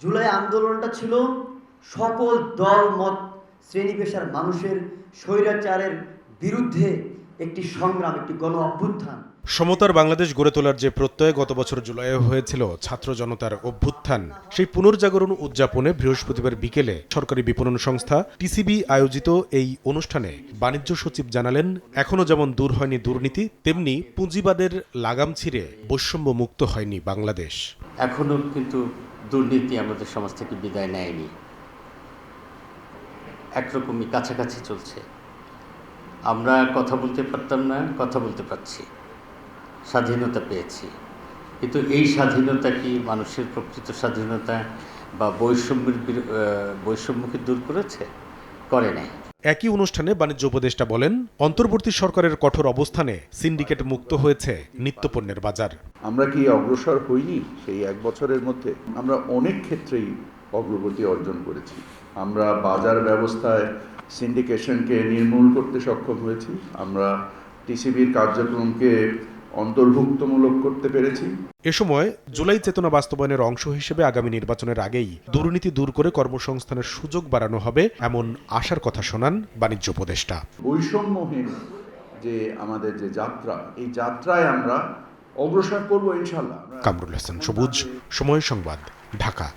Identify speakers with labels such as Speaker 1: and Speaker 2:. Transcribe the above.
Speaker 1: জুলাই আন্দোলনটা ছিল সকল দল মত শ্রেণী পেশার মানুষের স্বৈরাচারের বিরুদ্ধে একটি সংগ্রাম, একটি গণ অভ্যুত্থান।
Speaker 2: সমতার বাংলাদেশ গড়ে তোলার যে প্রত্যয় গত বছর জুলাইয়ে হয়েছিল ছাত্র জনতার অভ্যুত্থান, সেই পুনর্জাগরণ উদযাপনে বৃহস্পতিবার বিকেলে সরকারি বিপণন সংস্থা টিসিবি আয়োজিত এই অনুষ্ঠানে বাণিজ্য সচিব জানালেন, এখনো যেমন দূর হয়নি দুর্নীতি, তেমনি পুঁজিবাদের লাগাম ছিঁড়ে বৈষম্য মুক্ত হয়নি বাংলাদেশ।
Speaker 3: এখনো কিন্তু দুর্নীতি আমাদের সমাজ থেকে বিদায় নেয়নি, একরকমই কাছাকাছি চলছে। আমরা কথা বলতে পারতাম না, কথা বলতে পারছি, স্বাধীনতা পেয়েছি, কিন্তু এই স্বাধীনতা কি মানুষের প্রকৃত স্বাধীনতা বা বৈষম্যকে দূর করেছে? করে নাই।
Speaker 2: একই অনুষ্ঠানে বাণিজ্য উপদেষ্টা বলেন, অন্তর্বর্তী সরকারের কঠোর অবস্থানে সিন্ডিকেট মুক্ত হয়েছে নিত্যপণ্যের বাজার।
Speaker 4: আমরা কি অগ্রসর হইনি? সেই এক বছরের মধ্যে আমরা অনেক ক্ষেত্রেই অগ্রগতি অর্জন করেছি। আমরা বাজার ব্যবস্থায় সিন্ডিকেশনকে নির্মূল করতে সক্ষম হয়েছি। আমরা টিসিবির কার্যক্রমকে অন্তর্ভুক্তমূলক করতে পেরেছি।
Speaker 2: এ সময় জুলাই চেতনা বাস্তবায়নের অংশ হিসেবে আগামী নির্বাচনের আগেই দুর্নীতি দূর করে কর্মসংস্থানের সুযোগ বাড়ানো হবে, এমন আশার কথা শোনান বাণিজ্য উপদেষ্টা।
Speaker 4: বৈষম্যহীন যে আমাদের যে যাত্রা, এই যাত্রায় আমরা অগ্রসর করব ইনশাআল্লাহ।
Speaker 2: কামরুল হাসান সবুজ, সময় সংবাদ, ঢাকা।